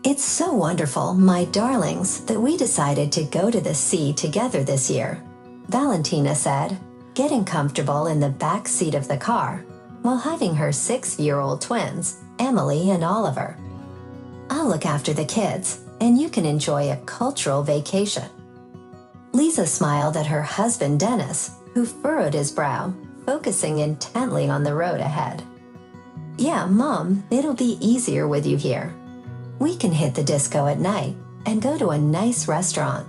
It's so wonderful, my darlings, that we decided to go to the sea together this year, Valentina said, getting comfortable in the back seat of the car while having her 6-year-old twins, Emily and Oliver. I'll look after the kids, and you can enjoy a cultural vacation. Liza smiled at her husband Denis, who furrowed his brow, focusing intently on the road ahead. Yeah, Mom, it'll be easier with you here. We can hit the disco at night and go to a nice restaurant,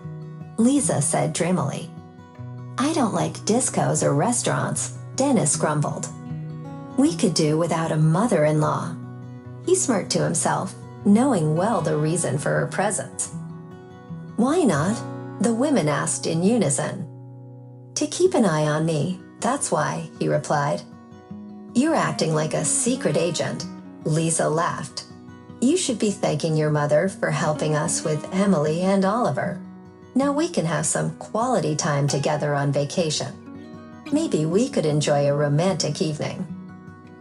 Liza said dreamily. I don't like discos or restaurants, Denis grumbled. We could do without a mother-in-law. He smirked to himself, knowing well the reason for her presence. Why not? The women asked in unison. To keep an eye on me, that's why, he replied. You're acting like a secret agent, Liza laughed. You should be thanking your mother for helping us with Emily and Oliver. Now we can have some quality time together on vacation. Maybe we could enjoy a romantic evening.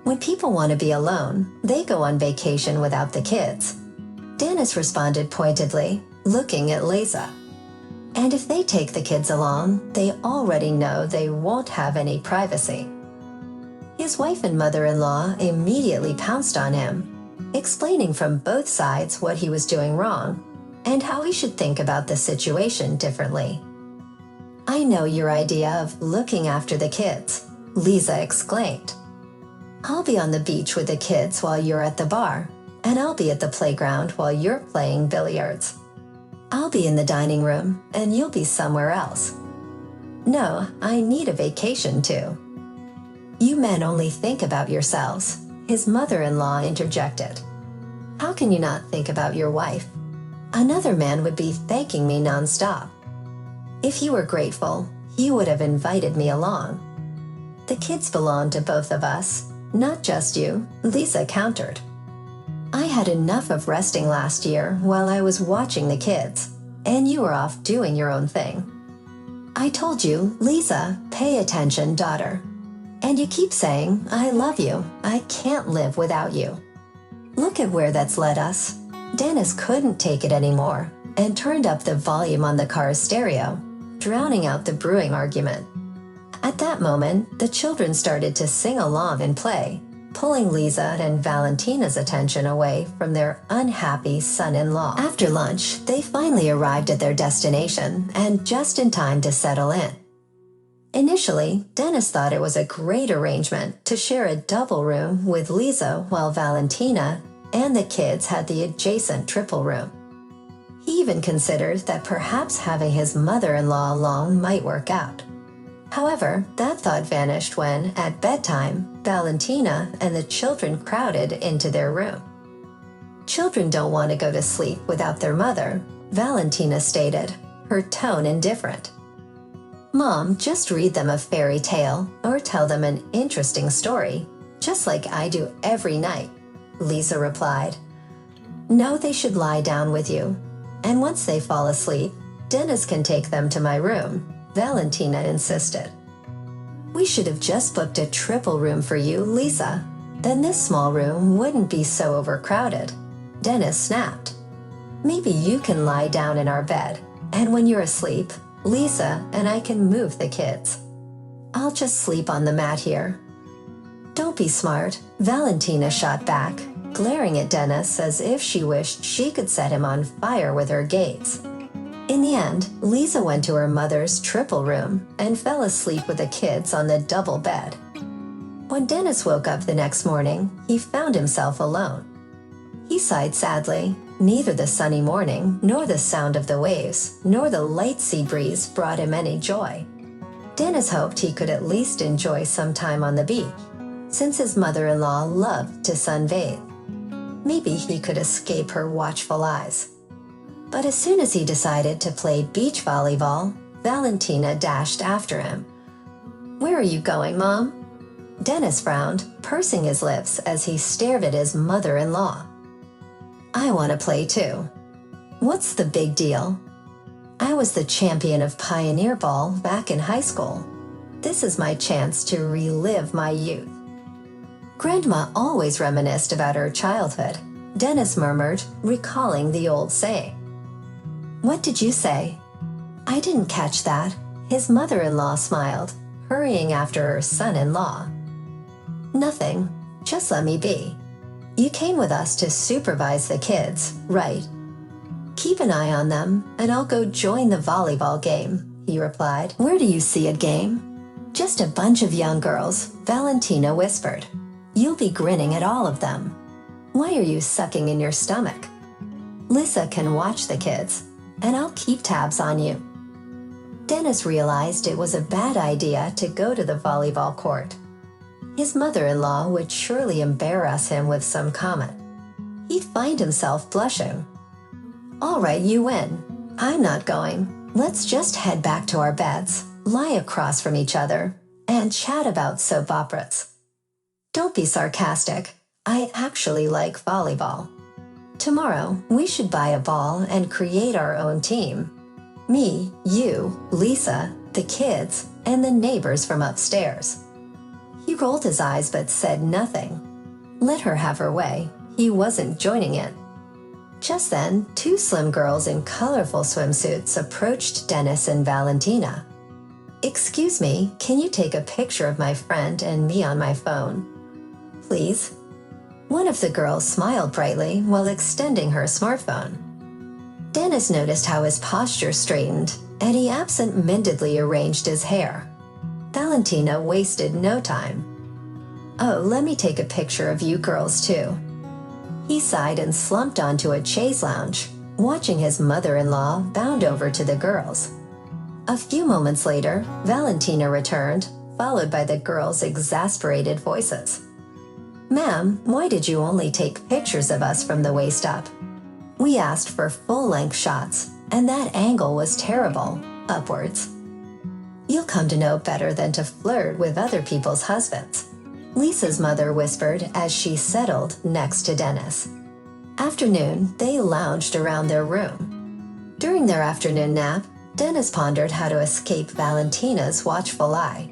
When people want to be alone, they go on vacation without the kids. Denis responded pointedly, looking at Liza. And if they take the kids along, they already know they won't have any privacy. His wife and mother-in-law immediately pounced on him, explaining from both sides what he was doing wrong and how he should think about the situation differently. I know your idea of looking after the kids, Liza exclaimed. I'll be on the beach with the kids while you're at the bar, and I'll be at the playground while you're playing billiards. I'll be in the dining room, and you'll be somewhere else. No, I need a vacation too. You men only think about yourselves, his mother-in-law interjected. How can you not think about your wife? Another man would be thanking me nonstop. If you were grateful, he would have invited me along. The kids belong to both of us, not just you, Liza countered. I had enough of resting last year while I was watching the kids, and you were off doing your own thing. I told you, Liza, pay attention, daughter. And you keep saying, I love you, I can't live without you. Look at where that's led us. Denis couldn't take it anymore and turned up the volume on the car's stereo, drowning out the brewing argument. At that moment, the children started to sing along and play, pulling Liza and Valentina's attention away from their unhappy son-in-law. After lunch, they finally arrived at their destination and just in time to settle in. Initially, Denis thought it was a great arrangement to share a double room with Liza while Valentina and the kids had the adjacent triple room. He even considered that perhaps having his mother-in-law along might work out. However, that thought vanished when, at bedtime, Valentina and the children crowded into their room. Children don't want to go to sleep without their mother, Valentina stated, her tone indifferent. Mom, just read them a fairy tale or tell them an interesting story, just like I do every night, Liza replied. No, they should lie down with you. And once they fall asleep, Denis can take them to my room, Valentina insisted. We should have just booked a triple room for you, Liza. Then this small room wouldn't be so overcrowded, Denis snapped. Maybe you can lie down in our bed, and when you're asleep, Liza and I can move the kids. I'll just sleep on the mat here. Don't be smart, Valentina shot back, glaring at Denis as if she wished she could set him on fire with her gaze. In the end, Liza went to her mother's triple room and fell asleep with the kids on the double bed. When Denis woke up the next morning, he found himself alone. He sighed sadly. Neither the sunny morning, nor the sound of the waves, nor the light sea breeze brought him any joy. Denis hoped he could at least enjoy some time on the beach, since his mother-in-law loved to sunbathe. Maybe he could escape her watchful eyes. But as soon as he decided to play beach volleyball, Valentina dashed after him. Where are you going, Mom? Denis frowned, pursing his lips as he stared at his mother-in-law. I want to play too. What's the big deal? I was the champion of Pioneer Ball back in high school. This is my chance to relive my youth. Grandma always reminisced about her childhood, Denis murmured, recalling the old saying. "What did you say?" "I didn't catch that." His mother-in-law smiled, hurrying after her son-in-law. "Nothing. Just let me be. You came with us to supervise the kids, right?" "Keep an eye on them, and I'll go join the volleyball game," he replied. "Where do you see a game?" "Just a bunch of young girls," Valentina whispered. "You'll be grinning at all of them. Why are you sucking in your stomach?" "Liza can watch the kids, and I'll keep tabs on you." Denis realized it was a bad idea to go to the volleyball court. His mother-in-law would surely embarrass him with some comment. He'd find himself blushing. "All right, you win. I'm not going. Let's just head back to our beds, lie across from each other, and chat about soap operas." "Don't be sarcastic. I actually like volleyball. Tomorrow, we should buy a ball and create our own team. Me, you, Liza, the kids, and the neighbors from upstairs." He rolled his eyes but said nothing. Let her have her way. He wasn't joining it. Just then, two slim girls in colorful swimsuits approached Denis and Valentina. "Excuse me, can you take a picture of my friend and me on my phone?" "Please." One of the girls smiled brightly while extending her smartphone. Denis noticed how his posture straightened, and he absent-mindedly arranged his hair. Valentina wasted no time. "Oh, let me take a picture of you girls too." He sighed and slumped onto a chaise lounge, watching his mother-in-law bound over to the girls. A few moments later, Valentina returned, followed by the girls' exasperated voices. "Ma'am, why did you only take pictures of us from the waist up? We asked for full-length shots, and that angle was terrible, upwards." "You'll come to know better than to flirt with other people's husbands," Lisa's mother whispered as she settled next to Denis. Afternoon, they lounged around their room. During their afternoon nap, Denis pondered how to escape Valentina's watchful eye.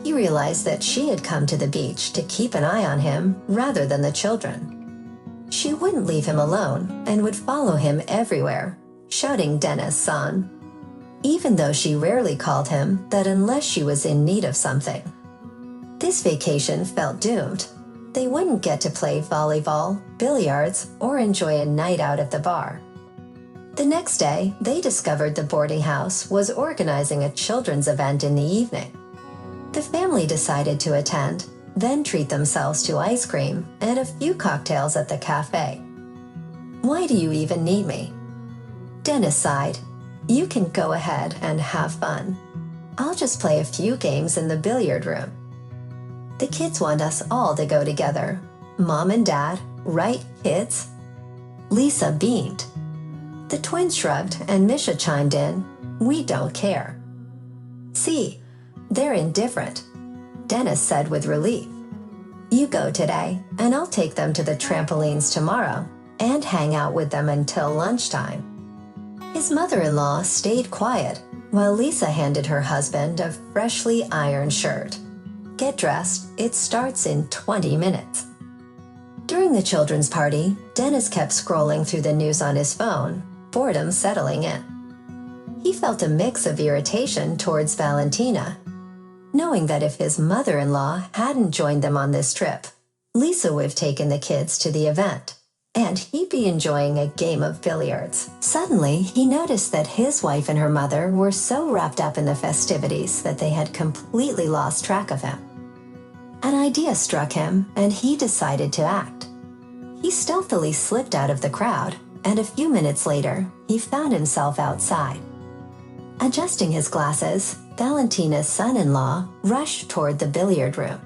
He realized that she had come to the beach to keep an eye on him rather than the children. She wouldn't leave him alone and would follow him everywhere, shouting Denis on, even though she rarely called him that unless she was in need of something. This vacation felt doomed. They wouldn't get to play volleyball, billiards, or enjoy a night out at the bar. The next day, they discovered the boarding house was organizing a children's event in the evening. The family decided to attend, then treat themselves to ice cream and a few cocktails at the cafe. "Why do you even need me?" Denis sighed. "You can go ahead and have fun. I'll just play a few games in the billiard room." "The kids want us all to go together. Mom and Dad, right, kids?" Liza beamed. The twins shrugged and Misha chimed in, "We don't care." "See, they're indifferent," Denis said with relief. "You go today, and I'll take them to the trampolines tomorrow and hang out with them until lunchtime." His mother-in-law stayed quiet while Liza handed her husband a freshly ironed shirt. "Get dressed, it starts in 20 minutes. During the children's party, Denis kept scrolling through the news on his phone, boredom settling in. He felt a mix of irritation towards Valentina, knowing that if his mother-in-law hadn't joined them on this trip, Liza would have taken the kids to the event, and he'd be enjoying a game of billiards. Suddenly, he noticed that his wife and her mother were so wrapped up in the festivities that they had completely lost track of him. An idea struck him, and he decided to act. He stealthily slipped out of the crowd, and a few minutes later, he found himself outside. Adjusting his glasses, Valentina's son-in-law rushed toward the billiard room.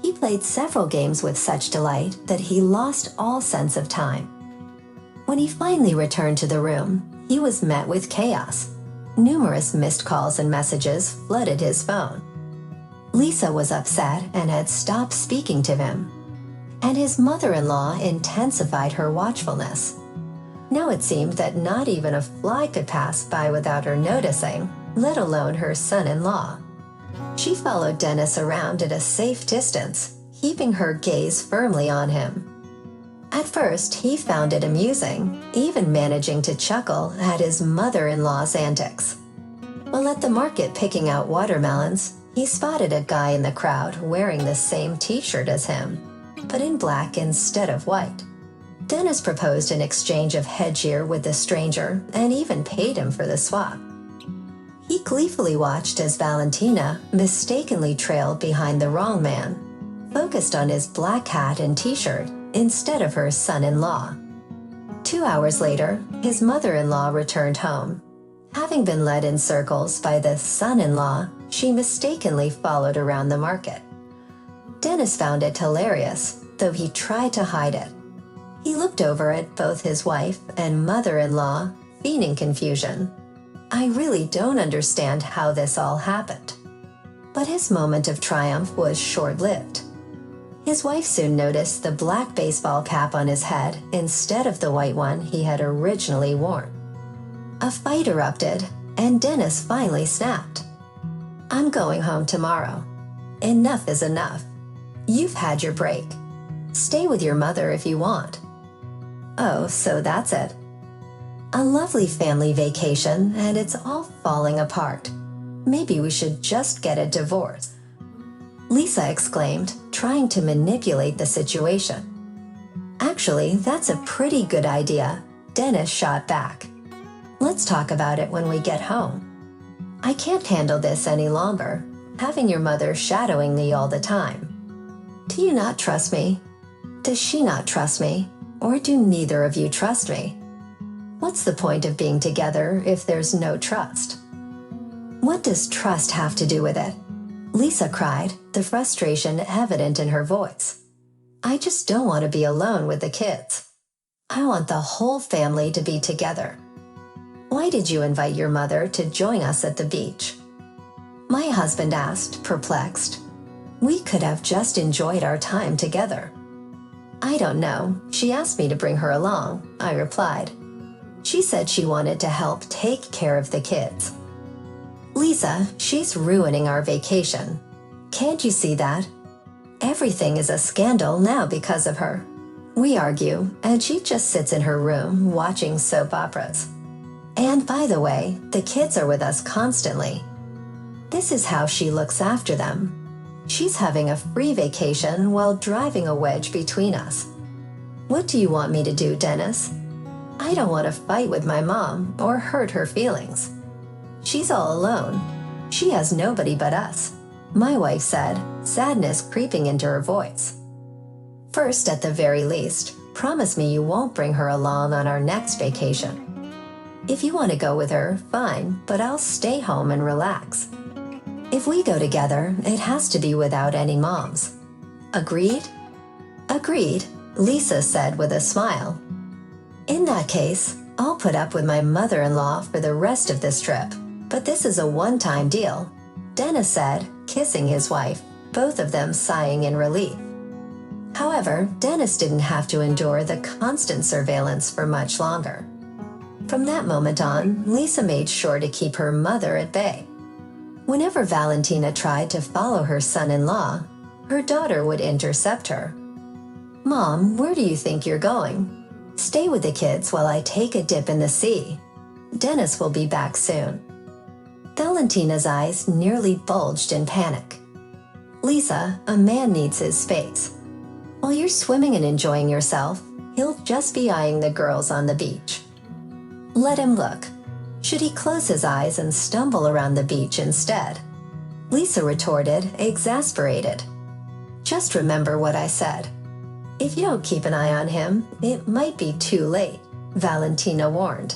He played several games with such delight that he lost all sense of time. When he finally returned to the room, he was met with chaos. Numerous missed calls and messages flooded his phone. Liza was upset and had stopped speaking to him, and his mother-in-law intensified her watchfulness. Now it seemed that not even a fly could pass by without her noticing, let alone her son-in-law. She followed Denis around at a safe distance, keeping her gaze firmly on him. At first, he found it amusing, even managing to chuckle at his mother-in-law's antics. While at the market picking out watermelons, he spotted a guy in the crowd wearing the same t-shirt as him, but in black instead of white. Denis proposed an exchange of headgear with the stranger and even paid him for the swap. He gleefully watched as Valentina mistakenly trailed behind the wrong man, focused on his black hat and t-shirt instead of her son-in-law. 2 hours later, his mother-in-law returned home. Having been led in circles by the son-in-law, she mistakenly followed around the market. Denis found it hilarious, though he tried to hide it. He looked over at both his wife and mother-in-law, feigning confusion. I really don't understand how this all happened. But his moment of triumph was short-lived. His wife soon noticed the black baseball cap on his head instead of the white one he had originally worn. A fight erupted, and Denis finally snapped. I'm going home tomorrow. Enough is enough. You've had your break. Stay with your mother if you want. Oh, so that's it. A lovely family vacation, and it's all falling apart. Maybe we should just get a divorce. Lisa exclaimed, trying to manipulate the situation. Actually, that's a pretty good idea, Denis shot back. Let's talk about it when we get home. I can't handle this any longer, having your mother shadowing me all the time. Do you not trust me? Does she not trust me? Or do neither of you trust me? What's the point of being together if there's no trust? What does trust have to do with it? Lisa cried, the frustration evident in her voice. I just don't want to be alone with the kids. I want the whole family to be together. Why did you invite your mother to join us at the beach? My husband asked, perplexed. We could have just enjoyed our time together. I don't know. She asked me to bring her along, I replied. She said she wanted to help take care of the kids. Lisa, she's ruining our vacation. Can't you see that? Everything is a scandal now because of her. We argue, and she just sits in her room watching soap operas. And by the way, the kids are with us constantly. This is how she looks after them. She's having a free vacation while driving a wedge between us. What do you want me to do, Denis? I don't want to fight with my mom or hurt her feelings. She's all alone. She has nobody but us, my wife said, sadness creeping into her voice. First, at the very least, promise me you won't bring her along on our next vacation. If you want to go with her, fine, but I'll stay home and relax. If we go together, it has to be without any moms. Agreed? Agreed, Lisa said with a smile. In that case, I'll put up with my mother-in-law for the rest of this trip, but this is a one-time deal, Denis said, kissing his wife, both of them sighing in relief. However, Denis didn't have to endure the constant surveillance for much longer. From that moment on, Lisa made sure to keep her mother at bay. Whenever Valentina tried to follow her son-in-law, her daughter would intercept her. Mom, where do you think you're going? Stay with the kids while I take a dip in the sea. Denis will be back soon. Valentina's eyes nearly bulged in panic. Lisa, a man needs his space. While you're swimming and enjoying yourself, he'll just be eyeing the girls on the beach. Let him look. Should he close his eyes and stumble around the beach instead? Lisa retorted, exasperated. Just remember what I said. If you don't keep an eye on him, it might be too late, Valentina warned.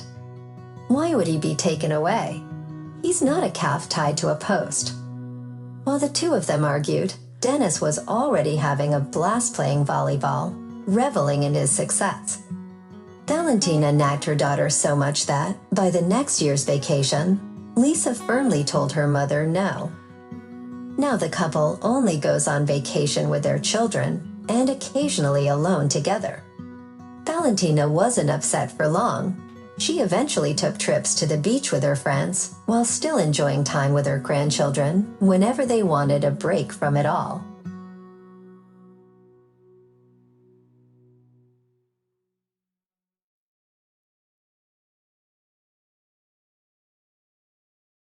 Why would he be taken away? He's not a calf tied to a post. While the two of them argued, Denis was already having a blast playing volleyball, reveling in his success. Valentina nagged her daughter so much that, by the next year's vacation, Lisa firmly told her mother no. Now the couple only goes on vacation with their children and occasionally alone together. Valentina wasn't upset for long. She eventually took trips to the beach with her friends while still enjoying time with her grandchildren whenever they wanted a break from it all.